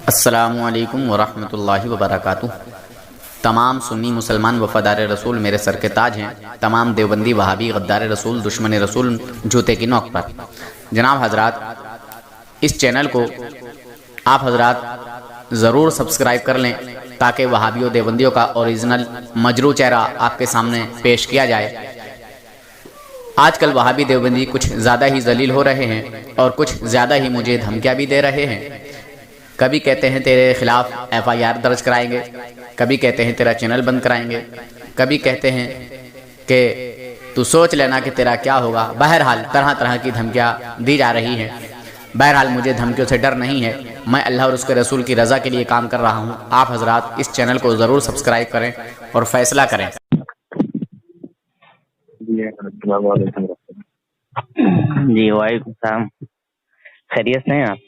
السلام علیکم ورحمۃ اللہ وبرکاتہ۔ تمام سنی مسلمان وفادار رسول میرے سر کے تاج ہیں، تمام دیوبندی وہابی غدار رسول دشمن رسول جوتے کی نوک پر۔ جناب حضرات، اس چینل کو آپ حضرات ضرور سبسکرائب کر لیں تاکہ وہابیوں دیوبندیوں کا اوریجنل مجروح چہرہ آپ کے سامنے پیش کیا جائے۔ آج کل وہابی دیوبندی کچھ زیادہ ہی ذلیل ہو رہے ہیں اور کچھ زیادہ ہی مجھے دھمکیاں بھی دے رہے ہیں۔ کبھی کہتے ہیں تیرے خلاف FIR درج کرائیں گے، کبھی کہتے ہیں تیرا چینل بند کرائیں گے، کبھی کہتے ہیں کہ تو سوچ لینا کہ تیرا کیا ہوگا۔ بہرحال طرح طرح کی دھمکیاں دی جا رہی ہیں۔ بہرحال مجھے دھمکیوں سے ڈر نہیں ہے، میں اللہ اور اس کے رسول کی رضا کے لیے کام کر رہا ہوں۔ آپ حضرات اس چینل کو ضرور سبسکرائب کریں اور فیصلہ کریں۔ السلام علیکم۔ جی وعلیکم السلام، خیریت سے ہیں آپ؟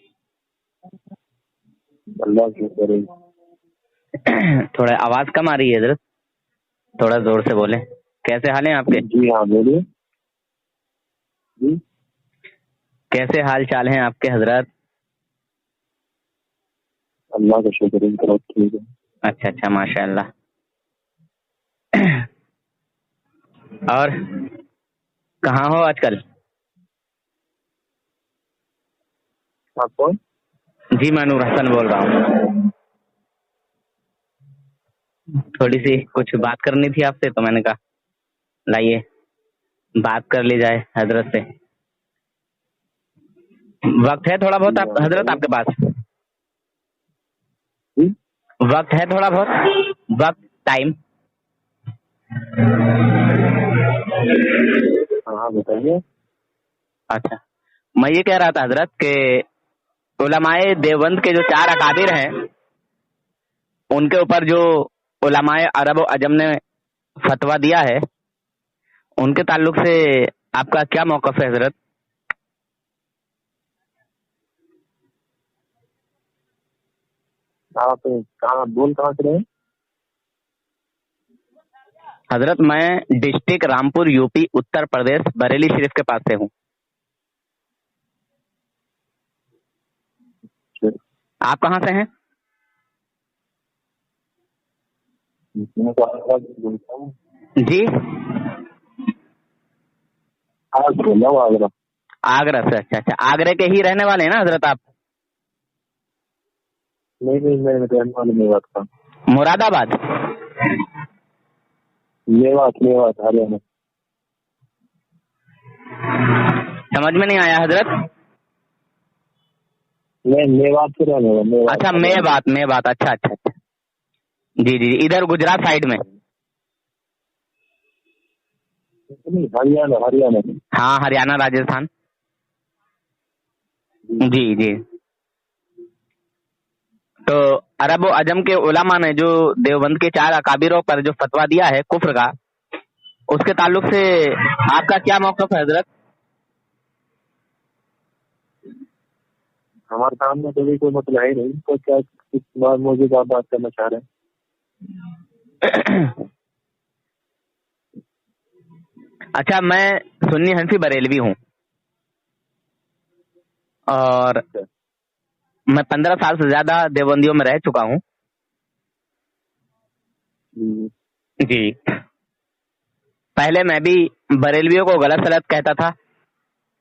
اللہ کی کرے۔ تھوڑا آواز کم آ رہی ہے حضرت، تھوڑا زور سے بولیں۔ کیسے حال ہیں آپ کے؟ جی ہاں بولیے۔ جی کیسے حال چال ہیں آپ کے حضرات؟ اللہ کا شکر ہے، ٹھیک ہے۔ اچھا اچھا، ماشاء اللہ۔ اور کہاں ہو آج کل؟ آپ کون؟ جی میں نور حسن بول رہا ہوں۔ تھوڑی سی کچھ بات کرنی تھی آپ سے، تو میں نے کہا لائیے بات کر لی جائے حضرت سے۔ وقت ہے تھوڑا بہت آپ حضرت آپ کے پاس؟ وقت ہے تھوڑا بہت وقت، ٹائم؟ ہاں بتائیے۔ اچھا، میں یہ کہہ رہا تھا حضرت کہ علماء دیوبند کے جو 4 اکابر ہیں، ان کے اوپر جو علماء عرب و عجم نے فتویٰ دیا ہے، ان کے تعلق سے آپ کا کیا موقف ہے حضرت؟ آپ کہاں بول کہاں سے رہے ہیں؟ حضرت میں ڈسٹرکٹ رامپور UP اتر پردیش بریلی شریف کے پاس سے ہوں۔ آپ کہاں سے ہیں؟ جی آگرہ۔ آگرہ سے؟ اچھا اچھا، آگرہ کے ہی رہنے والے ہیں نا حضرت آپ؟ نہیں میں رہنے والے میوات کا۔ مراد آباد؟ میوات ہریانہ۔ سمجھ میں نہیں آیا حضرت۔ میں میوات سے رہنے والا۔ اچھا میوات، اچھا اچھا اچھا، جی جی، ادھر گجرات سائڈ میں؟ ہریانہ۔ ہاں ہریانہ، راجستھان۔ جی جی، تو عرب و عجم کے علماء نے جو دیوبند کے 4 اکابروں پر جو فتویٰ دیا ہے کفر کا، اس کے تعلق سے آپ کا کیا موقف ہے حضرت؟ ہمارے سامنے تو کوئی مسئلہ ہے نہیں، تو کیا کس موضوع پر آپ بات کرنا چاہ رہے ہیں؟ اچھا، میں سنی حنفی بریلوی ہوں، اور میں 15 سال سے زیادہ دیوبندیوں میں رہ چکا ہوں۔ جی، پہلے میں بھی بریلویوں کو غلط سلط کہتا تھا،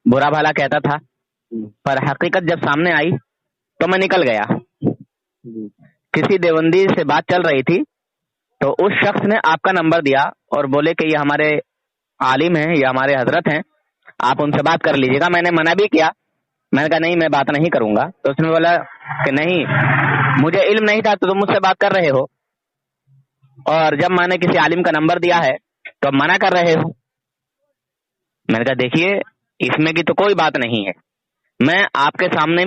برا بھلا کہتا تھا، پر حقیقت جب سامنے آئی تو میں نکل گیا۔ کسی دیوبندی سے بات چل رہی تھی تو اس شخص نے آپ کا نمبر دیا اور بولے کہ یہ ہمارے عالم ہیں، یہ ہمارے حضرت ہیں، آپ ان سے بات کر لیجیے گا۔ میں نے منع بھی کیا، میں نے کہا نہیں میں بات نہیں کروں گا، تو اس نے بولا کہ نہیں مجھے علم نہیں تھا تو تم مجھ سے بات کر رہے ہو، اور جب میں نے کسی عالم کا نمبر دیا ہے تو اب منع کر رہے ہو۔ میں نے کہا دیکھیے اس میں کی تو کوئی بات نہیں ہے، میں آپ کے سامنے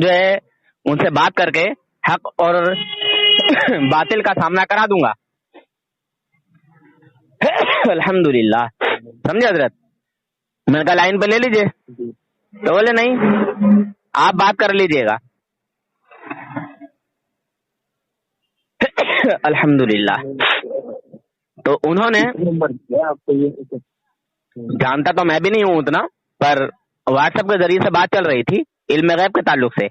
جو ہے ان سے بات کر کے حق اور باطل کا سامنا کرا دوں گا۔ الحمدللہ، سمجھے حضرت؟ میں نے کہا لائن پہ لے لیجئے، تو بولے نہیں آپ بات کر لیجئے گا۔ الحمدللہ، تو انہوں نے، جانتا تو میں بھی نہیں ہوں اتنا، پر واٹس ایپ کے ذریعے سے بات چل رہی تھی علم غیب کے تعلق سے،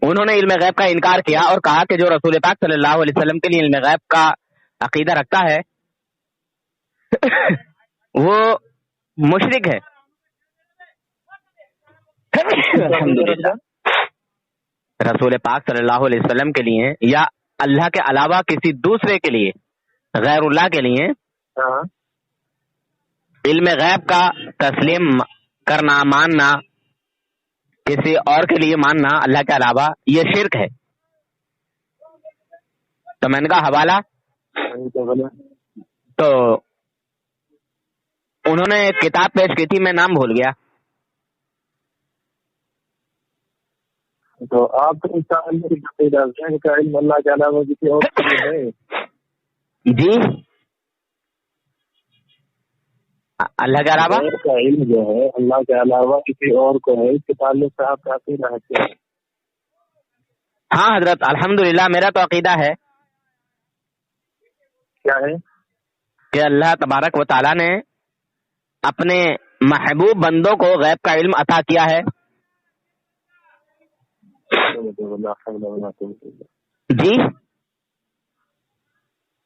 انہوں نے علم غیب کا انکار کیا اور کہا کہ جو رسول پاک صلی اللہ علیہ وسلم کے لیے علم غیب کا عقیدہ رکھتا ہے وہ مشرک ہے. الحمدللہ رسول پاک صلی اللہ علیہ وسلم کے لیے یا اللہ کے علاوہ کسی دوسرے کے لیے، غیر اللہ کے لیے علم غیب کا تسلیم کرنا، ماننا، کسی اور کے لیے ماننا اللہ کے علاوہ، یہ شرک ہے. تو میں نے کہا حوالہ، تو انہوں نے کتاب پیش کی تھی، میں نام بھول گیا. تو آپ کا علم اللہ کے علاوہ کسی اور کے لیے ہے؟ جی اللہ کے علاوہ کا علم جو ہے اللہ کے علاوہ کسی اور کو ہے، اس کے تعلق سے آپ کا عقیدہ ہے؟ ہاں حضرت الحمدللہ میرا تو عقیدہ ہے. کیا ہے؟ کہ اللہ تبارک و تعالیٰ نے اپنے محبوب بندوں کو غیب کا علم عطا کیا ہے. جی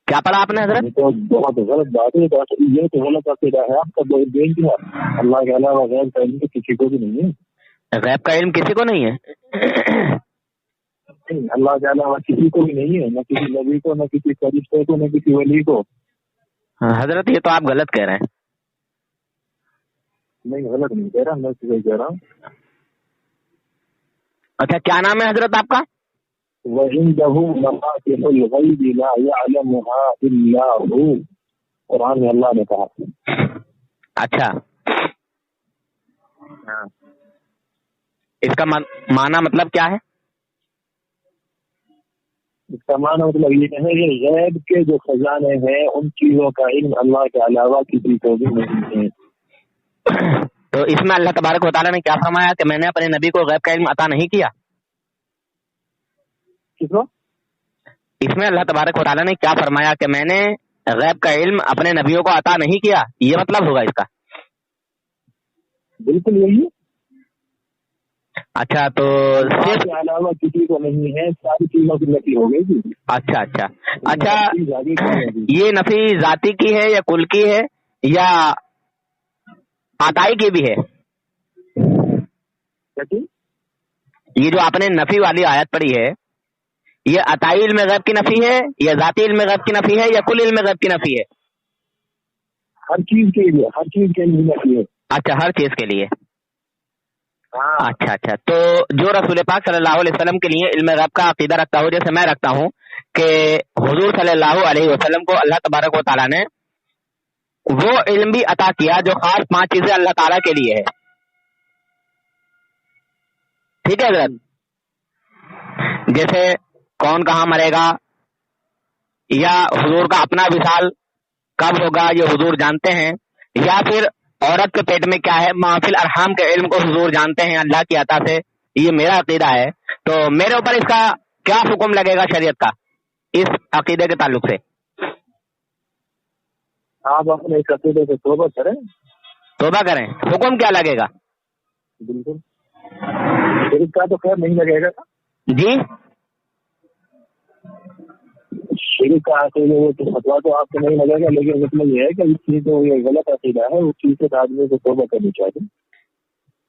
کیا پڑھا آپ نے حضرت؟ تو بہت غلط بات ہے، یہ تو غلط عقیدہ ہے آپ کا. اللہ کے علاوہ غیب کا علم کسی کو بھی نہیں ہے. غیب کا علم کسی کو نہیں ہے؟ اللہ کے علاوہ کسی کو بھی نہیں ہے، نہ کسی نبی کو، نہ کسی فرشتے کو، نہ کسی ولی کو. حضرت یہ تو آپ غلط کہہ رہے ہیں. نہیں غلط نہیں کہہ رہا، میں صحیح کہہ رہا ہوں. اچھا کیا نام ہے حضرت آپ کا؟ وَعِندَهُ مَفَاتِحُ الْغَيْبِ لَا يَعْلَمُهَا إِلَّا هُوَ، قرآن میں اللہ نے کہا. اچھا اس کا معنی مطلب کیا ہے؟ اس کا معنی مطلب یہ ہے کہ غیب کے جو خزانے ہیں ان چیزوں کا علم اللہ کے علاوہ کسی کو بھی نہیں ہے. تو اس میں اللہ تبارک و تعالیٰ نے کیا فرمایا کہ میں نے اپنے نبی کو غیب کا علم عطا نہیں کیا؟ کس کو؟ اس میں اللہ تبارک و تعالیٰ نے کیا فرمایا کہ میں نے غیب کا علم اپنے نبیوں کو عطا نہیں کیا، یہ مطلب ہوگا اس کا؟ بالکل یہی. اچھا تو صرف کے علاوہ کسی کو نہیں ہے، ساری چیزوں کی نفی ہو گئی. اچھا اچھا اچھا یہ نفی ذاتی کی ہے یا کل کی ہے یا عطائی کی بھی ہے؟ یہ جو آپ نے نفی والی آیت پڑھی ہے یہ عطائی علم غیب کی نفی ہے یا ذاتی علم غیب کی نفی ہے یا کل علم غیب کی نفی ہے؟ ہر چیز کے لیے، ہر چیز کے لیے نفی ہے. اچھا ہر چیز کے لیے. اچھا اچھا تو جو رسول پاک صلی اللہ علیہ وسلم کے لیے علم غیب کا عقیدہ رکھتا ہو، جیسے میں رکھتا ہوں کہ حضور صلی اللہ علیہ وسلم کو اللہ تبارک و تعالیٰ نے وہ علم بھی عطا کیا جو خاص 5 چیزیں اللہ تعالیٰ کے لیے ہے. ٹھیک ہے حضرت؟ جیسے کون کہاں مرے گا، یا حضور کا اپنا وصال کب ہوگا یہ حضور جانتے ہیں، یا پھر عورت کے پیٹ میں کیا ہے، محفل ارحام کے علم کو حضور جانتے ہیں اللہ کی عطا سے. یہ میرا عقیدہ ہے. تو میرے اوپر اس کا کیا حکم لگے گا شریعت کا اس عقیدے کے تعلق سے؟ آپ اپنے اس عقیدے سے توبہ کریں. توبہ کریں. حکم کیا لگے گا؟ بالکل شرک کا تو خیر نہیں لگے گا. جی شرک کا عقیدہ فتوا تو آپ کو نہیں لگے گا، لیکن مطلب یہ ہے کہ اس چیز کو یہ غلط عقیدہ ہے، اس چیز سے آدمی کو توبہ کرنی چاہیے.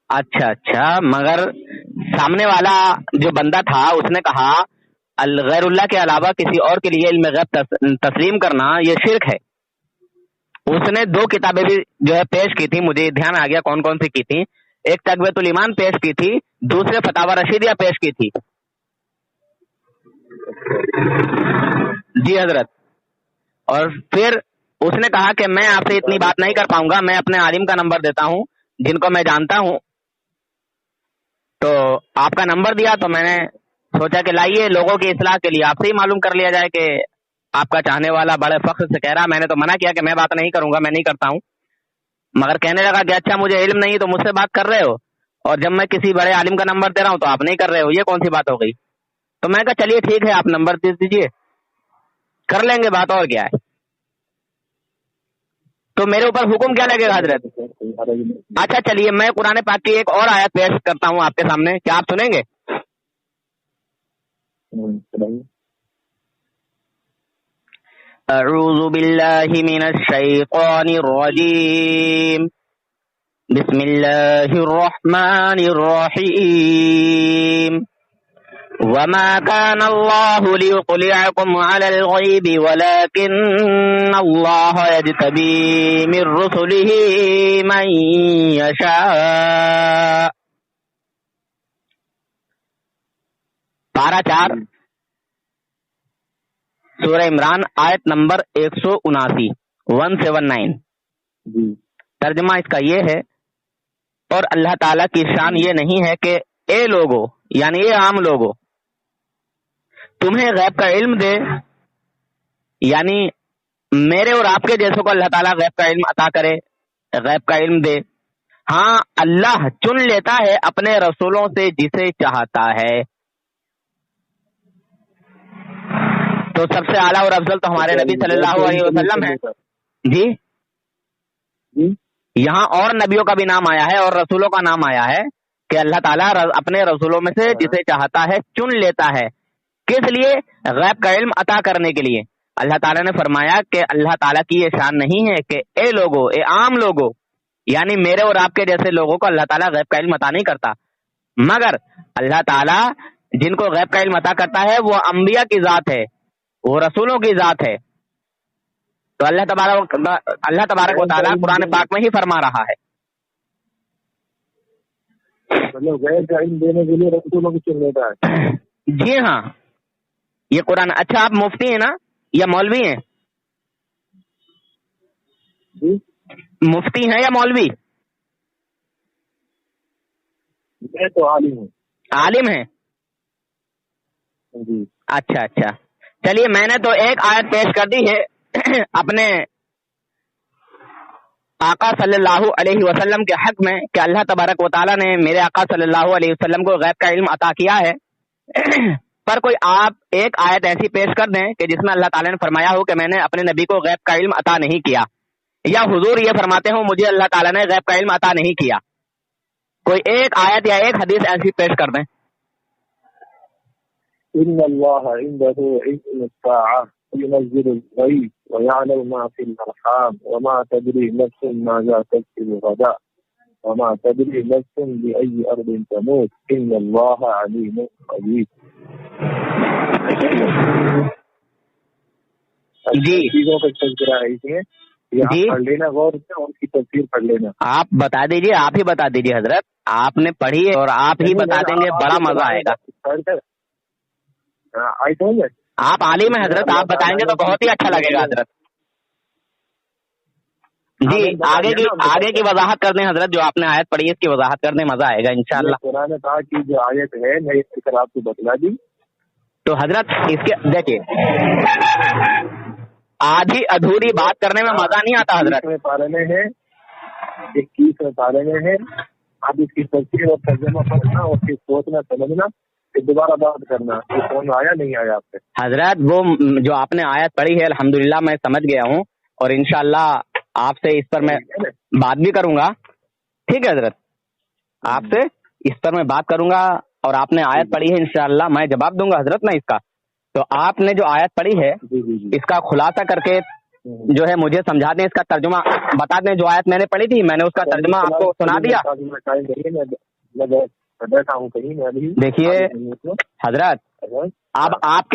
اچھا اچھا مگر سامنے والا جو بندہ تھا اس نے کہا غیر اللہ کے علاوہ کسی اور کے لیے علم غیب تسلیم کرنا یہ شرک ہے. اس نے 2 کتابیں بھی جو ہے پیش کی تھی، مجھے دھیان آ گیا کون کون سی کی تھی. ایک تقویۃ الایمان پیش کی تھی، دوسرے فتاوی رشیدیہ پیش کی تھی. جی حضرت. اور پھر اس نے کہا کہ میں آپ سے اتنی بات نہیں کر پاؤں گا، میں اپنے عالم کا نمبر دیتا ہوں جن کو میں جانتا ہوں. تو آپ کا نمبر دیا تو میں نے سوچا کہ لائیے لوگوں کی اصلاح کے لیے آپ سے ہی معلوم کر لیا جائے کہ آپ کا چاہنے والا بڑے فخر سے کہہ رہا. میں نے تو منع کیا کہ میں بات نہیں کروں گا، میں نہیں کرتا ہوں. مگر کہنے لگا کہ اچھا مجھے علم نہیں تو مجھ سے بات کر رہے ہو، اور جب میں کسی بڑے عالم کا نمبر دے رہا ہوں تو آپ نہیں کر رہے ہو، یہ کون سی بات ہو گئی؟ تو میں کہا چلیے ٹھیک ہے آپ نمبر دے دیجیے، کر لیں گے بات، اور کیا ہے. تو میرے اوپر حکم کیا لگے گا حضرت؟ اچھا چلیے میں قرآن پاک کی ایک اور آیت پیش کرتا ہوں آپ کے سامنے، کیا آپ سنیں گے؟ اعوذ باللہ من الشیطان الرجیم بسم اللہ الرحمن الرحیم وما كان الله ليطلعكم على الغيب ولكن الله يجتبي من رسله من يشاء. پارہ 4 سورہ عمران آیت نمبر 179. ترجمہ اس کا یہ ہے، اور اللہ تعالیٰ کی شان یہ نہیں ہے کہ اے لوگو یعنی اے عام لوگو تمہیں غیب کا علم دے، یعنی میرے اور آپ کے جیسوں کو اللہ تعالیٰ غیب کا علم عطا کرے، غیب کا علم دے. ہاں اللہ چن لیتا ہے اپنے رسولوں سے جسے چاہتا ہے. تو سب سے اعلیٰ اور افضل تو ہمارے نبی صلی اللہ علیہ وسلم ہیں. جی یہاں اور نبیوں کا بھی نام آیا ہے اور رسولوں کا نام آیا ہے کہ اللہ تعالیٰ اپنے رسولوں میں سے جسے چاہتا ہے چن لیتا ہے. کس لیے؟ غیب کا علم عطا کرنے کے لیے. اللہ تعالیٰ نے فرمایا کہ اللہ تعالیٰ کی یہ شان نہیں ہے کہ اے لوگو، اے عام لوگو، یعنی میرے اور آپ کے جیسے لوگوں کو اللہ تعالیٰ غیب کا علم عطا نہیں کرتا، مگر اللہ تعالیٰ جن کو غیب کا علم عطا کرتا ہے وہ انبیاء کی ذات ہے، وہ رسولوں کی ذات ہے. تو اللہ تبارک و تعالیٰ قرآن پاک میں ہی فرما رہا ہے. غیب کا علم دینے کے لیے رسولوں کو چن لیتا ہے. جی ہاں، یہ قرآن. اچھا آپ مفتی ہیں نا یا مولوی ہیں؟ جی مفتی ہیں یا مولوی؟ میں تو عالم ہوں. عالم ہیں؟ جی اچھا. چلیے میں نے تو ایک آیت پیش کر دی ہے اپنے آقا صلی اللہ علیہ وسلم کے حق میں کہ اللہ تبارک و تعالیٰ نے میرے آقا صلی اللہ علیہ وسلم کو غیب کا علم عطا کیا ہے. پر کوئی آپ ایک آیت ایسی پیش کر دیں کہ جس میں اللہ تعالیٰ نے فرمایا ہو کہ میں نے اپنے نبی کو غیب کا علم عطا نہیں کیا، یا حضور یہ فرماتے ہوں مجھے اللہ تعالیٰ نے غیب کا علم عطا نہیں کیا. کوئی ایک آیت یا ایک حدیث ایسی پیش کر دیں. ان اللہ عنده علم الساعة ينزل الغيث ويعلم ما في الارحام وما تدري نفس ماذا تكسب غدا وما تدري نفس بأي أرض تموت ان اللہ علیم خبیر. جی چیزوں کا تذکرہ ہے اس میں، جی پڑھ لینا غور سے اور اس کی تفسیر پڑھ لینا. آپ بتا دیجیے، آپ ہی بتا دیجیے حضرت، آپ نے پڑھی ہے اور آپ ہی بتا دیں گے، بڑا مزہ آئے گا. آپ عالم ہیں حضرت، آپ بتائیں گے تو بہت ہی اچھا لگے گا حضرت. جی آگے کی وضاحت کر دیں حضرت، جو آپ نے آیت پڑھی ہے اس کی وضاحت کر دیں، مزہ آئے گا انشاءاللہ. قرآن پاک کی جو آیت ہے میں اس پر آپ کو بتلا دی. تو حضرت اس کے دیکھیے آدھی ادھوری بات کرنے میں مزہ نہیں آتا حضرت. 21 پارے میں ہے، 21 پارے میں ہے. آپ اس کی تفسیر اور ترجمہ پڑھنا اور پھر سوچنا سمجھنا، پھر دوبارہ بات کرنا کہ کون آیا نہیں آیا آپ سے. حضرت وہ جو آپ نے آیت پڑھی ہے الحمدللہ میں سمجھ گیا ہوں، اور انشاءاللہ آپ سے اس پر میں بات بھی کروں گا. ٹھیک ہے حضرت، آپ سے اس پر میں بات کروں گا، اور آپ نے آیت پڑھی ہے انشاءاللہ میں جواب دوں گا حضرت میں اس کا. تو آپ نے جو آیت پڑھی ہے اس کا خلاصہ کر کے جو ہے مجھے سمجھا دیں، اس کا ترجمہ بتا دیں. جو آیت میں نے پڑھی تھی میں نے اس کا ترجمہ آپ کو سنا دیا. دیکھیے حضرت اب آپ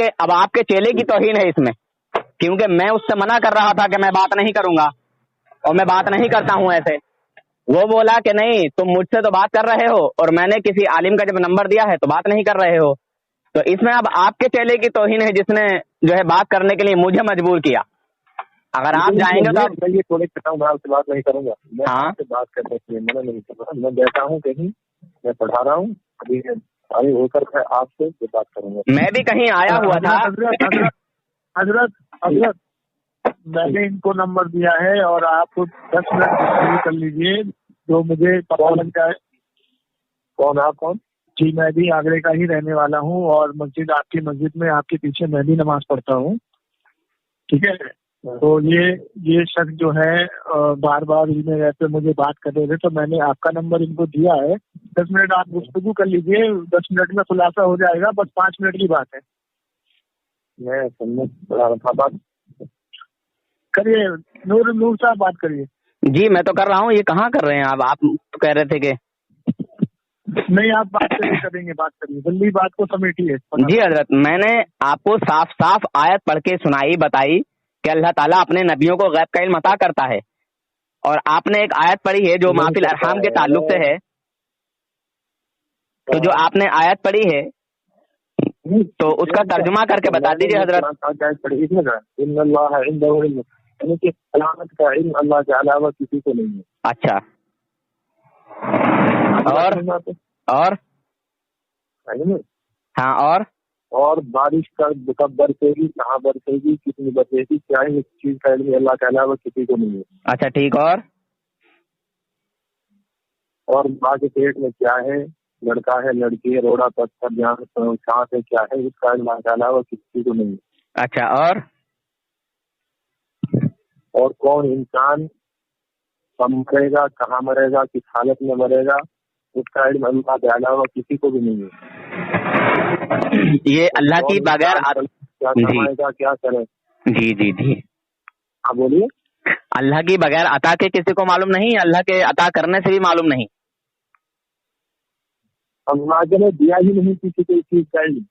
کے چیلے کی توہین ہے اس میں، کیونکہ میں اس سے منع کر رہا تھا کہ میں بات نہیں کروں گا، اور میں بات نہیں کرتا ہوں ایسے. وہ بولا کہ نہیں تم مجھ سے تو بات کر رہے ہو، اور میں نے کسی عالم کا جب نمبر دیا ہے تو بات نہیں کر رہے ہو. تو اس میں اب آپ کے چیلے کی توہین ہے جس نے جو ہے بات کرنے کے لیے مجھے مجبور کیا. اگر آپ جائیں گے تو یہ تھوڑے کہتا ہوں میں آپ سے بات نہیں کروں گا. میں ہاں آپ سے بات کرنے کے لیے منع نہیں کر رہا. میں بیٹھا ہوں کہیں، میں پڑھا رہا ہوں، ابھی آگے ہو کر میں آپ سے بات کروں گا. میں بھی کہیں آیا ہوا تھا. حضرت میں نے ان کو نمبر دیا ہے اور آپ 10 منٹ کر لیجیے جو مجھے پتا لگ جائے. کون آپ کون؟ جی میں بھی آگرے کا ہی رہنے والا ہوں، اور مسجد آپ کی مسجد میں آپ کے پیچھے میں بھی نماز پڑھتا ہوں. ٹھیک ہے، تو یہ شخص جو ہے بار بار میں رہتے مجھے بات کر رہے تھے، تو میں نے آپ کا نمبر ان کو دیا ہے. 10 منٹ آپ گفتگو کر لیجیے، 10 منٹ میں خلاصہ ہو جائے گا، بس 5 منٹ کی بات ہے. میں سنت پڑھا رہا تھا. بات کریے. نور صاحب بات کریے. جی میں تو کر رہا ہوں. یہ کہاں کر رہے ہیں آپ تو کہہ رہے تھے کہ نہیں آپ بات کریں گے. بات کریے جلدی. بات کو سمیٹیے. جی حضرت میں نے آپ کو صاف صاف آیت پڑھ کے سنائی بتائی کہ اللہ تعالیٰ اپنے نبیوں کو غیب کا علم عطا کرتا ہے, اور آپ نے ایک آیت پڑھی ہے جو ما فی الارحام کے تعلق سے ہے. تو جو آپ نے آیت پڑھی ہے تو اس کا ترجمہ کر کے بتا دیجیے حضرت. علامت کا علم اللہ کے علاوہ کسی کو نہیں ہے. اچھا اور ہاں اور بارش کا کب برسے گی, کہاں برسے گی, کتنی برسے گی, کیا ہے اس چیز کا علم اللہ کے علاوہ کسی کو نہیں ہے. اچھا ٹھیک. اور ماں کے پیٹ میں کیا ہے, لڑکا ہے لڑکی ہے, روڑا پتھر جہاں سانس ہے کیا ہے, اس کا علم اللہ کے علاوہ کسی کو نہیں ہے. اچھا اور کون انسان کب مرے گا, کہاں مرے گا, کس حالت میں مرے گا, اس کا علم اللہ کے علاوہ کسی کو بھی نہیں ہے. یہ اللہ کی بغیر کیا کمائے گا, کیا کرے. جی آپ بولیے. اللہ کی بغیر عطا کے کسی کو معلوم نہیں, اللہ کے عطا کرنے سے بھی معلوم نہیں. اللہ نے دیا ہی نہیں کسی کو اس چیز کا علم.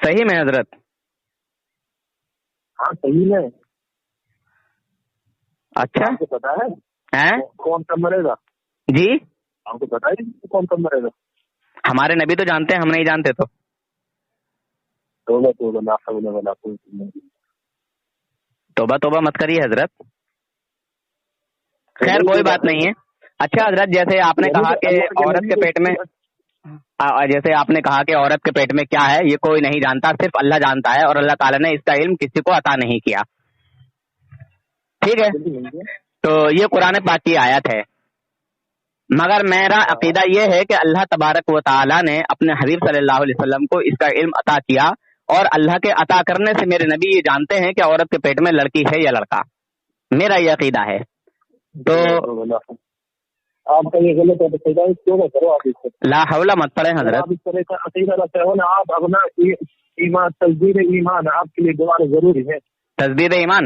صحیح میں حضرت. ہاں صحیح میں. اچھا آپ کو پتا ہے کون کب مرے گا؟ جی آپ کو پتا ہے کون کب مرے گا؟ ہمارے نبی تو جانتے ہیں, ہم نہیں جانتے. تو توبہ مت کریے حضرت. خیر کوئی بات نہیں ہے. اچھا حضرت جیسے آپ نے کہا کہ عورت کے پیٹ میں کیا ہے یہ کوئی نہیں جانتا, صرف اللہ جانتا ہے, اور اللہ تعالیٰ نے اس کا علم کسی کو عطا نہیں کیا. ٹھیک ہے, تو یہ قرآن پاک کی آیت ہے. مگر میرا عقیدہ یہ ہے کہ اللہ تبارک و تعالیٰ نے اپنے حبیب صلی اللہ علیہ وسلم کو اس کا علم عطا کیا, اور اللہ کے عطا کرنے سے میرے نبی یہ جانتے ہیں کہ عورت کے پیٹ میں لڑکی ہے یا لڑکا. میرا یہ عقیدہ ہے. تو آپ کا یہ غلط ہے, لا حول مت پڑھیں حضرت. آپ اس طرح کا عقیدہ رکھتے ہو نا, آپ اپنا ایمان, تجدید ایمان آپ کے لیے دوبارہ ضروری ہے. تجدید ایمان,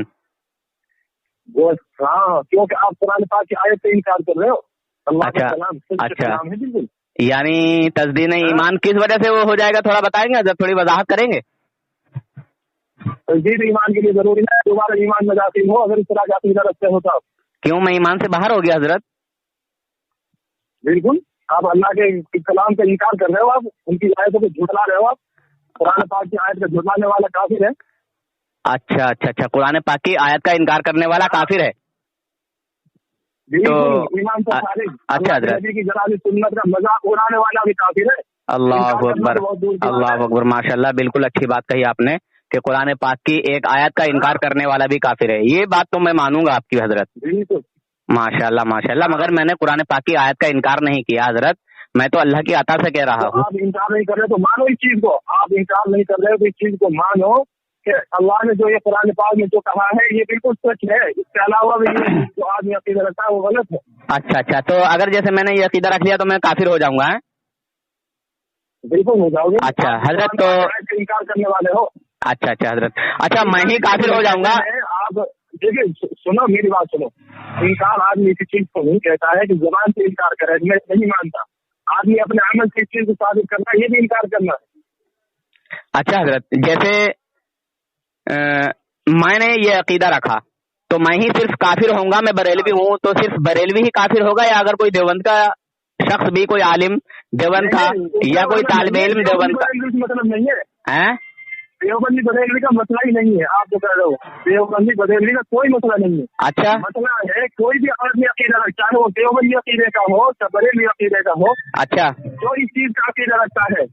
ہاں, کیونکہ آپ قرآن پاک کی آیت سے انکار کر رہے ہو. اللہ کا کلام اچھا کلام ہے بالکل. یعنی تجدید ایمان کس وجہ سے وہ ہو جائے گا, تھوڑا بتائیں گے حضرت, تھوڑی وضاحت کریں گے. تجدید ایمان کے لیے ضروری ہے دوبارہ ایمان میں داخل ہو. اگر اس طرح کا عقیدہ رکھتے ہو تو کیوں میں ایمان سے باہر ہو گیا حضرت؟ بالکل, آپ اللہ کے کلام کا انکار کر رہے ہو, آپ ان کی آیتوں کو جھٹلا رہے ہو. آپ قرآن پاک کی آیت کا جھٹلانے والا کافر ہے. اچھا, قرآن پاک کی آیت کا انکار کرنے والا کافر ہے. تو ایمان سے خارج. اچھا حضرت, کی جنابی سنت کا مذاق اڑانے والا بھی کافر ہے. اللہ اکبر, اللہ اکبر, ماشاء اللہ, بالکل اچھی بات کہی آپ نے کہ قرآن پاک کی ایک آیت کا انکار کرنے والا بھی کافر ہے. یہ بات تو میں مانوں گا آپ کی حضرت, ماشاء اللہ ماشاء اللہ. مگر میں نے قرآن پاک کی آیت کا انکار نہیں کیا حضرت, میں تو اللہ کی عطا سے کہہ رہا ہوں. آپ انکار نہیں کر رہے تو مانو اس چیز کو. آپ انکار نہیں کر رہے تو اس چیز کو مانو کہ اللہ نے جو یہ قرآن پاک میں جو کہا ہے یہ بالکل سچ ہے. اس کے علاوہ بھی جو آدمی عقیدہ رکھتا ہے وہ غلط ہے. اچھا, تو اگر جیسے میں نے یہ عقیدہ رکھ لیا تو میں کافر ہو جاؤں گا؟ بالکل ہو جاؤ گے. اچھا حضرت, تو انکار کرنے والے ہو. اچھا حضرت, اچھا میں ہی کافر ہو جاؤں گا؟ آپ دیکھیے, سنو میری بات سنو. انکار آدمی کسی چیز کو نہیں کہتا ہے کہ زبان سے انکار کرے, میں نہیں مانتا. آدمی اپنے عمل سے چیز کو ثابت کرنا, یہ بھی انکار کرنا ہے. اچھا حضرت, جیسے میں نے یہ عقیدہ رکھا تو میں ہی صرف کافر ہوں گا, میں بریلوی ہوں تو صرف بریلوی ہی کافر ہوگا, یا اگر کوئی دیوبند کا شخص بھی, کوئی عالم دیوبند کا یا کوئی طالب علم دیوبند کا, مطلب نہیں ہے. دیوبندی بریلوی کا مسئلہ ہی نہیں ہے. آپ جو کہہ رہے ہو دیوبندی بریلوی کا کوئی مسئلہ نہیں ہے. اچھا, مسئلہ ہے کوئی بھی آدمی عقیدہ رکھتا ہے, وہ دیوبندی عقیدے کا ہو یا بریلوی عقیدے کا ہو. اچھا, جو اس چیز کا عقیدہ رکھتا ہے,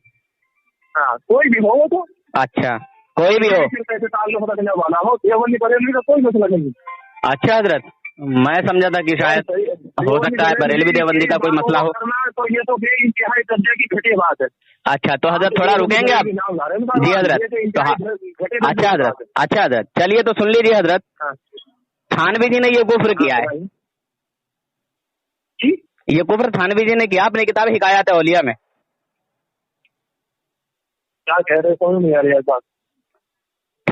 ہاں کوئی بھی ہو وہ تو, اچھا کوئی بھی ہو, کیسے تعلق رکھنے والا ہو, دیوبندی بریلوی کا کوئی مسئلہ نہیں ہے. اچھا حضرت, میں سمجھا تھا کہ شاید ہو سکتا ہے بریلوی دیوبندی کا کوئی مسئلہ ہو. تو یہ تو بے انتہائی درجے کی گھٹی بات ہے. اچھا, تو حضرت تھوڑا رکیں گے آپ؟ جی حضرت, اچھا حضرت, چلیے تو سن لیجیے حضرت. تھانوی جی نے یہ کفر کیا ہے, یہ کفر تھانوی جی نے کیا اپنی کتاب حکایات اولیاء میں. کیا کہہ رہے, کون نہیں آ رہی ہے بات.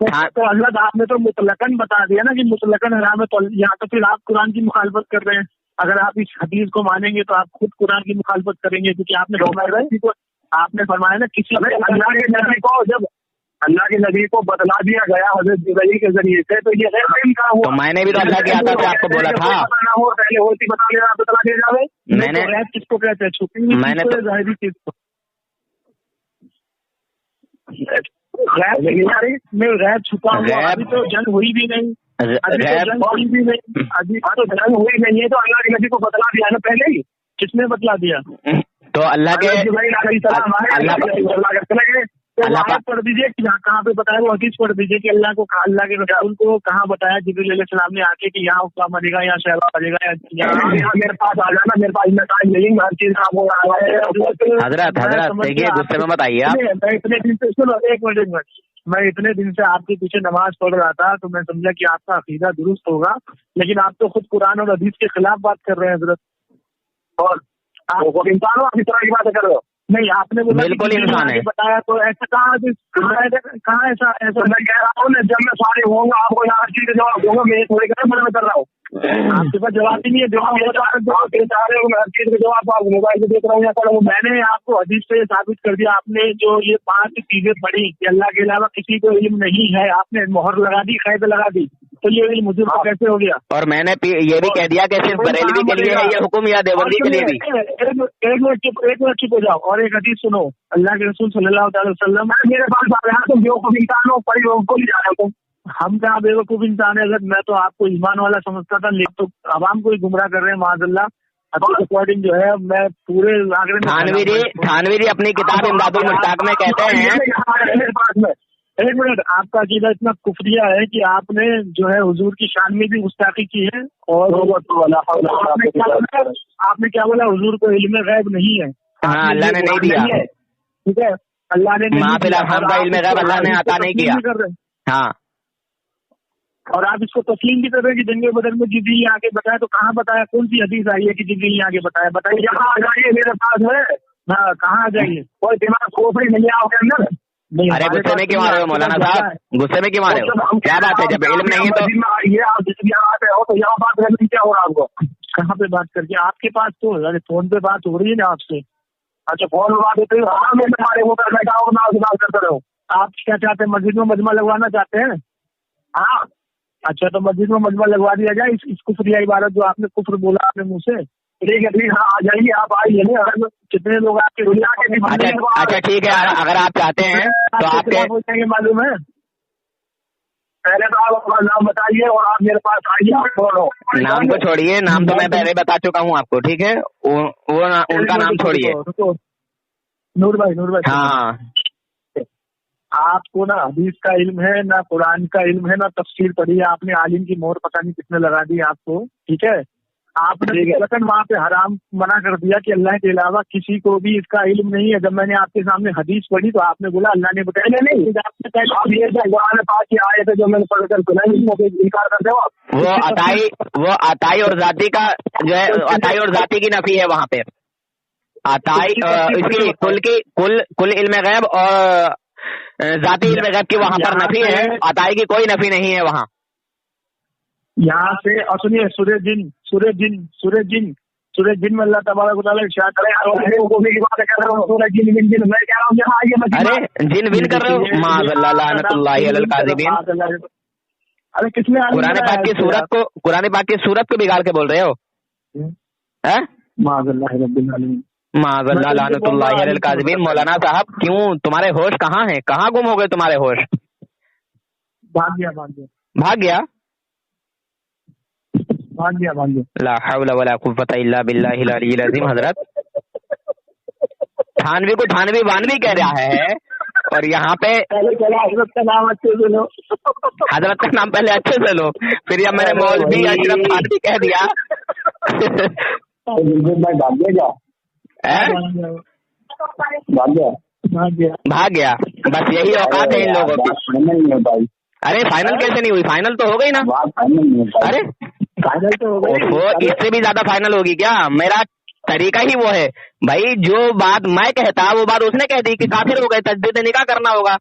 تو حضرت آپ نے تو مطلقاً بتا دیا نا کہ مطلقاً حرام ہے، تو یہاں تو پھر آپ قرآن کی مخالفت کر رہے ہیں. اگر آپ اس حدیث کو مانیں گے تو آپ خود قرآن کی مخالفت کریں گے، کیونکہ آپ نے فرمایا نا کسی اللہ کے نبی کو، جب اللہ کے نبی کو بتلا دیا گیا حضرت جبرائیل کے ذریعے سے، تو یہ غیب کا ہوا. تو میں نے بھی تو اللہ کی عطا سے آپ کو بولا تھا. پہلے ہوتی بتلا دیا جائے. میں نے غیب کس کو کہتے ہیں؟ چھپی ہوئی میں نے تو ظاہری چیز کو غیب چھپا ہوا. ابھی تو جنگ ہوئی بھی نہیں، ابھی تو جنگ ہوئی بھی نہیں، ابھی تو جنگ ہوئی نہیں ہے، تو اللہ کے نبی کو بتلا دیا نا پہلے ہی. کس نے بتلا دیا؟ تو اللہ کے اللہ پڑھ دیجیے کہاں پہ بتایا، وہ حدیث پڑھ دیجیے کہ اللہ کو، اللہ کے رسول کو کہاں بتایا جبریل علیہ السلام نے آ کے کہ یہاں حکام بنے گا، یہاں شہر بنے گا، یہاں میرے پاس آ جانا، میرے پاس ٹائم نہیں، ہر چیز کام ہو رہا ہے. حضرت دیکھیے غصے میں مت آئیے آپ. میں اتنے دن سے سنو، ایک منٹ، میں اتنے دن سے آپ کے پیچھے نماز پڑھ رہا تھا تو میں سمجھا کہ آپ کا عقیدہ درست ہوگا، لیکن آپ تو خود قرآن اور حدیث کے خلاف بات کر رہے ہیں حضرت. اور انسان ہو آپ اس طرح کی باتیں کر رہے ہو؟ نہیں، آپ نے بالکل انسان ہے. بتایا تو ایسا کہاں ایسا میں کہہ رہا ہوں نا، جب میں فارغ ہوں گا آپ کو ہر چیز کا جواب دوں گا. میں تھوڑی کر رہا ہوں، آپ کے پاس جواب ہی نہیں ہے. جواب چاہ رہے ہو، میں ہر چیز کا جواب آپ موبائل سے دیکھ رہا ہوں یا پڑھ رہا ہوں. میں نے آپ کو حدیث سے ثابت کر دیا. آپ نے جو یہ 5 چیزیں پڑھی کہ اللہ کے علاوہ کسی کو علم نہیں ہے، آپ نے مہر لگا دی، قید لگا دی، تو یہ علم مجھے کیسے ہو گیا؟ اور میں نے یہ بھی کہہ دیا کہ صرف بریلوی کے لیے ہے یہ حکم یا دیوبندی کے لیے بھی. ایک منٹ چپ ہو جاؤ اور ایک حدیث سنو. اللہ کے رسول صلی اللہ تعالی وسلم میرے پاس آ رہے ہیں، تم بیوقوف انسان ہو، پڑھی کو نہیں جا رہے ہو. ہم کہاں بیوقوف انسان ہے؟ اگر میں تو آپ کو ایمان والا سمجھتا تھا، لیکن تو عوام کو ہی گمراہ کر رہے ہیں معاذ اللہ. اکارڈنگ جو ہے میں پورے تھانوی جی اپنی کتاب امداد المشتاق میں کہتے ہیں. ایک منٹ، آپ کا عقیدہ اتنا کفریہ ہے کہ آپ نے جو ہے حضور کی شان میں بھی گستاخی کی ہے، اور آپ نے کیا بولا؟ حضور کو علم غیب نہیں ہے. ہاں، اللہ نے نہیں دیا. ٹھیک ہے، اللہ نے کا علم غیب اللہ نے عطا نہیں کیا. ہاں، اور آپ اس کو تسلیم بھی کر رہے ہیں کہ جنگ بدر میں جبریل آ کے بتایا. تو کہاں بتایا؟ کون سی حدیث آئی ہے کہ جبریل آ کے بتایا؟ بتائیے. یہاں آ جائیے، میرے پاس ہے. ہاں، کہاں آ جائیے؟ کوئی دماغ کھوپڑی نہیں ہے آپ کے اندر. ارے غصے میں کیوں آ رہے ہو مولانا صاحب؟ غصے میں کیوں آ رہے ہو؟ کیا بات ہے؟ جب علم نہیں ہے تو یہ آپ جس بھی آتے ہو تو یہاں بات کرنے کیا ہو رہا آپ کو؟ کہاں پہ بات کر کے؟ آپ کے پاس تو فون پہ بات ہو رہی ہے نا آپ سے. اچھا، فون پہ بات ہوتی ہے. ہاں، میں ہمارے وہ پر بیٹھا ہوں، بات کرتے رہو. آپ کیا چاہتے ہیں؟ مسجد میں مجمع لگوانا چاہتے ہیں؟ ہاں، اچھا، تو مسجد میں مجمع لگوا دیا جائے. اس کفریہ عبارت جو آپ نے کفر بولا اپنے منہ سے. ٹھیک ہے، ہاں آ جائیے، آپ آئیے. کتنے لوگ آپ کے دنیا کے؟ اچھا ٹھیک ہے، اگر آپ چاہتے ہیں تو آپ کے معلوم ہے. پہلے تو آپ اپنا نام بتائیے اور آپ میرے پاس آئیے. نام کو چھوڑیے، نام تو میں پہلے بتا چکا ہوں آپ کو. ٹھیک ہے، وہ ان کا نام چھوڑیے. نور بھائی. ہاں، آپ کو نہ حدیث کا علم ہے، نہ قرآن کا علم ہے، نہ تفسیر پڑھی ہے. آپ نے عالم کی مہر پتہ نہیں کتنے لگا دی آپ کو. ٹھیک ہے، آپ نے وہاں پہ حرام منع کر دیا کہ اللہ کے علاوہ کسی کو بھی اس کا علم نہیں ہے. جب میں نے آپ کے سامنے حدیث پڑھی تو آپ نے بولا اللہ نے بتایا. نہیں، آئے تھے جو میں نے پڑھ کر سنا، انکار کرتے ہو. وہ عطائی اور ذاتی کا جو ہے، عطائی اور ذاتی کی نفی ہے وہاں پہ. عطائی اس کی کل علم غیب اور ذاتی علم غیب کی وہاں پر نفی ہے. عطائی کی کوئی نفی نہیں ہے وہاں. یہاں سے اور سنیے، سورہ جن میں اللہ تبارک و تعالیٰ ارشاد کرے. ارے جن ون کر رہے ہو، معاذ اللہ، لعنت اللہ علی الکاذبین. ارے کس نے قرآن پاک کی سورت کو بگاڑ کے بول رہے ہو؟ معاذ اللہ رب العالمین، معاذ اللہ، لعنت اللہ علی الکاذبین. مولانا صاحب کیوں تمہارے ہوش کہاں ہیں؟ کہاں گم ہو گئے تمہارے ہوش؟ بھاگ گیا. لا حول ولا قوت الا باللہ العلی العظیم. حضرت تھانوی کو تھانوی وانوی کہہ رہا ہے، اور یہاں پہ حضرت کا نام اچھے سے لو. حضرت کا نام پہلے اچھے سے لو، پھر جب میں نے مولوی اشرف تھانوی کہہ دیا بھاگ گیا. بس یہی اوقات ہے ان لوگوں کی. ارے فائنل کیسے نہیں ہوئی؟ فائنل تو ہو گئی نا. ارے اس سے بھی زیادہ فائنل ہوگی کیا؟ میرا طریقہ ہی وہ ہے بھائی، جو بات میں کہتا وہ بات اس نے کہہ دی کہ کافر ہو گئے، تجدید نکاح کرنا ہوگا.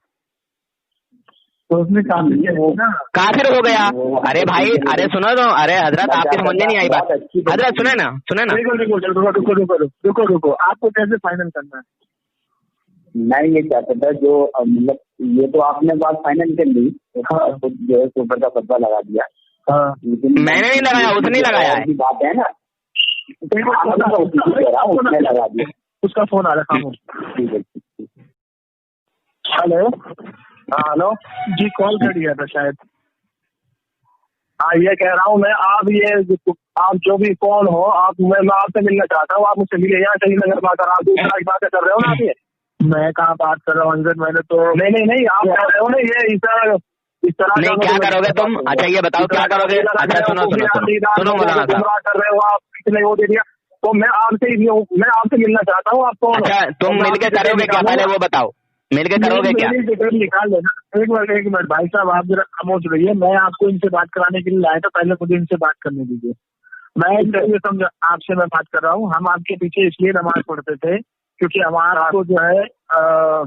تو اس نے کام کیا ہے نا. کافر ہو گیا. ارے بھائی ارے سنو تو, ارے حضرت آپ کی سمجھ میں نہیں آئی بات. حضرت سنیں نا رکو آپ کو کیسے فائنل کرنا ہے؟ میں یہ چاہتا تھا جو مطلب یہ تو آپ نے بات فائنل کر لی, جو ہے اوپر کا فتویٰ لگا دیا. میں نے نہیں لگایا, اس نے لگایا ہے. بات ہے نا, لگا دیا. اس کا فون آ رہا ہے. ٹھیک ہے. ہلو ہلو جی, کال کر دیا تھا شاید. ہاں یہ کہہ رہا ہوں میں, آپ جو بھی کون ہو, میں آپ سے ملنا چاہتا ہوں. آپ مجھ سے ملے, یہاں کہیں نظر بات کر رہے ہو نا آپ. یہ میں کہاں بات کر رہا ہوں حضرت, میں نے تو نہیں آپ کہہ رہے ہو نا یہ اس طرح نہیں. کیا کرو گے تم؟ اچھا یہ بتاؤ کیا کرو گے. اچھا سنو مولانا صاحب, کر رہے ہو آپ, نے وہ دے دیا. تو میں آپ سے ملنا چاہتا ہوں. آپ کون؟ اچھا تم مل کے کرو گے کیا, پہلے وہ بتاؤ, مل کے کرو گے کیا؟ نکال لینا. ایک منٹ بھائی صاحب, آپ ذرا خاموش رہیے. میں آپ کو ان سے بات کرانے کے لیے لایا تھا, پہلے مجھے ان سے بات کرنے دیجیے. میں یہ سمجھا آپ سے میں بات کر رہا ہوں. ہم آپ کے پیچھے اس لیے نماز پڑھتے تھے کیونکہ ہمارا کو جو ہے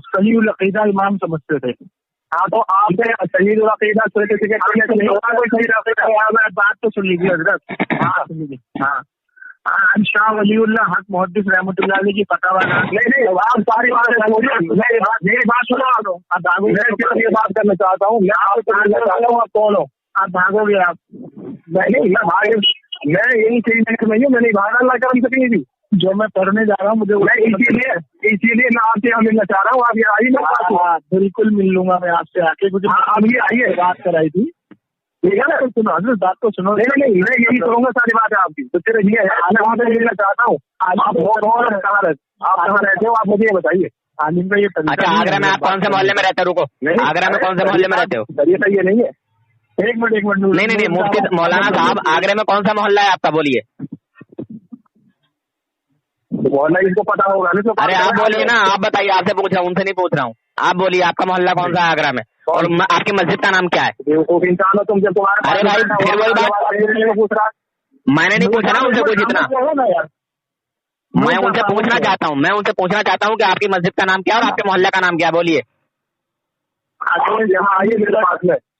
صحیح العقیدہ امام سمجھتے تھے. ہاں تو آپ نے صحیح العقیدہ بات تو سن لیجیے حضرت. ہاں سن لیجیے. ہاں شاہ ولی اللہ حق محدث رحمۃ اللہ علیہ کی فتاوی. نہیں آپ ساری میری بات سنا دو. میں بات کرنا چاہتا ہوں. میں آپ آپ کون ہو؟ آپ بھاگو گے آپ؟ میں یہی چیز نہیں ہوں, میں نہیں بھاگا. اللہ کرم سے کہیں بھی جو میں پڑھنے جا رہا ہوں مجھے اسی لیے میں آپ سے یہاں ملنا چاہ رہا ہوں. آپ یہ آئیے. بالکل مل لوں گا میں آپ سے آ کے. مجھے اب یہ آئیے, بات کرائی تھی. ٹھیک ہے نا, سنو حضرت بات تو سنو. نہیں میں یہی کروں گا, ساری بات ہے آپ کی. تو پھر یہ ہے میں وہاں پہ ملنا چاہتا ہوں. آپ کہاں رہتے ہو, آپ مجھے یہ بتائیے. عالم کا یہ اچھا آگرہ میں آپ کون سے محلے میں رہتے ہو؟ رکو, آگرہ میں کون سے محلے میں رہتے ہو؟ یہ صحیح نہیں ہے. ایک منٹ نہیں مفتی مولانا صاحب, آگرہ میں کون سا محلہ ہے آپ کا, بولیے. محلہ اس کو پتا ہوگا نا. ارے آپ بولیے نا, آپ بتائیے, آپ سے پوچھ رہا ہوں, ان سے نہیں پوچھ رہا ہوں. آپ بولیے آپ کا محلہ کون سا ہے آگرہ میں, اور آپ کی مسجد کا نام کیا ہے؟ ارے بھائی پھر وہی بات, میں نے نہیں پوچھا نا ان سے کچھ اتنا. میں ان سے پوچھنا چاہتا ہوں کہ آپ کی مسجد کا نام کیا ہے اور آپ کے محلہ کا نام کیا ہے, بولیے.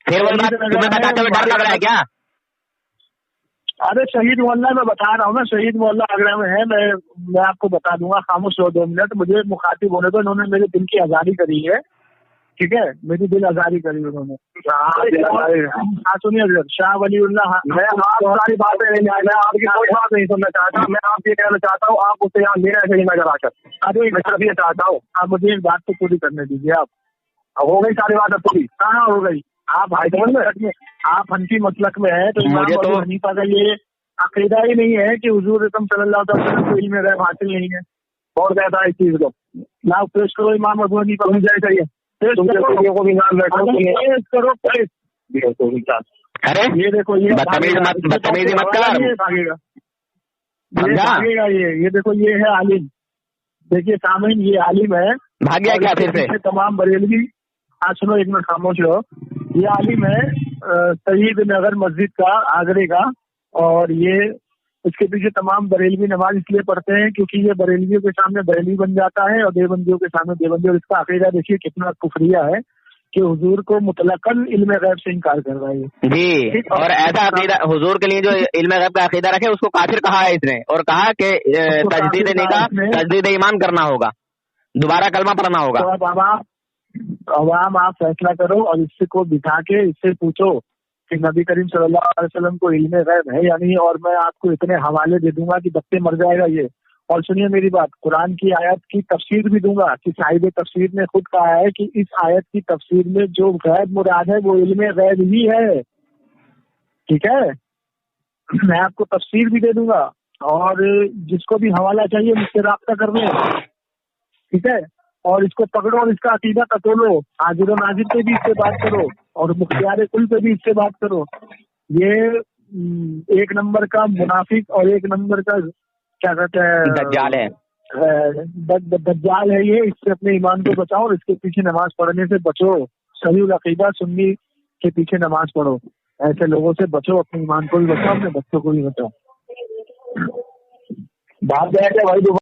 پھر وہی بات, تمہیں بتاتے ہوئے ڈر لگ رہا ہے کیا؟ ارے شہید محلہ میں بتا رہا ہوں نا, شہید محلہ آگرہ میں ہے. میں آپ کو بتا دوں گا, خاموش رہو 2 منٹ. مجھے مخاطب ہونے کو انہوں نے میرے دل کی آزادی کری ہے. ٹھیک ہے, میری دل آزادی کری انہوں نے. سنیے شاہ ولی اللہ, میں ساری باتیں میں آپ کی کوئی بات نہیں سننا چاہتا. میں آپ یہ کہنا چاہتا ہوں, آپ اس سے یہاں میرے ایسے ہی نظر آ کر. ارے میں صرف یہ چاہتا ہوں, آپ مجھے ایک بات تو پوری کرنے دیجیے. آپ ہو گئی ساری بات پوری, کہاں ہو گئی؟ آپ ہائی کمانڈ میں, آپ حنفی مسلک میں ہے تو مجھے تو حنیفہ کا یہ عقیدہ ہی نہیں ہے کہ حضور اکرم صلی اللہ علیہ وسلم کو علم غیب حاصل نہیں ہے. اور کہتا ہے اس چیز کو لاؤ پیش کرو امام ابو حنیفہ کو جائے چاہیے کرو. ارے یہ دیکھو یہ بدتمیزی مت کر, یہ دیکھو یہ ہے عالم. دیکھیے سامعین, یہ عالم ہے. بھاگ گیا کیا پھر سے؟ تمام بریلوی, سنو ایک منٹ خاموش ہو. یہ عالم ہے سعید نگر مسجد کا, آگرے کا. اور یہ اس کے پیچھے تمام بریلوی نماز اس لیے پڑھتے ہیں کیونکہ یہ بریلویوں کے سامنے بریلوی بن جاتا ہے اور دیوبندیوں کے سامنے دیوبندی. اور اس کا عقیدہ دیکھیے کتنا کفریہ ہے کہ حضور کو مطلقاً علم غیب سے انکار کر رہا ہے جی. اور ایسا عقیدہ حضور کے لیے جو علم غیب کا عقیدہ رکھے اس کو کافر کہا ہے اس نے, اور کہا کہ تجدید نکاح تجدید ایمان کرنا ہوگا, دوبارہ کلمہ پڑھنا ہوگا. عوام آپ فیصلہ کرو اور اس کو بٹھا کے اس سے پوچھو کہ نبی کریم صلی اللہ علیہ وسلم کو علم غیب ہے یا نہیں. اور میں آپ کو اتنے حوالے دے دوں گا کہ بکتے مر جائے گا یہ. اور سنیے میری بات, قرآن کی آیت کی تفسیر بھی دوں گا کہ صاحب تفسیر نے خود کہا ہے کہ اس آیت کی تفسیر میں جو غیب مراد ہے وہ علم غیب ہی ہے. ٹھیک ہے, میں آپ کو تفسیر بھی دے دوں گا, اور جس کو بھی حوالہ چاہیے مجھ سے رابطہ کر لیں. ٹھیک ہے, اور اس کو پکڑو اور اس کا عقیدہ ٹٹولو. حاضر و ناظر پہ بھی اس سے بات کرو اور مختار کل پہ بھی اس سے بات کرو. یہ ایک نمبر کا منافق اور ایک نمبر کا کیا کہتے ہیں دجال ہے. دجال ہے یہ. اس سے اپنے ایمان کو بچاؤ اور اس کے پیچھے نماز پڑھنے سے بچو. صحیح العقیدہ سنی کے پیچھے نماز پڑھو. ایسے لوگوں سے بچو, اپنے ایمان کو بھی بچاؤ, اپنے بچوں کو بھی بچاؤ. بات ہے کہ بھائی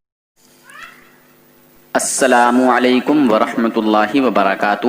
السلام علیکم ورحمۃ اللہ وبرکاتہ.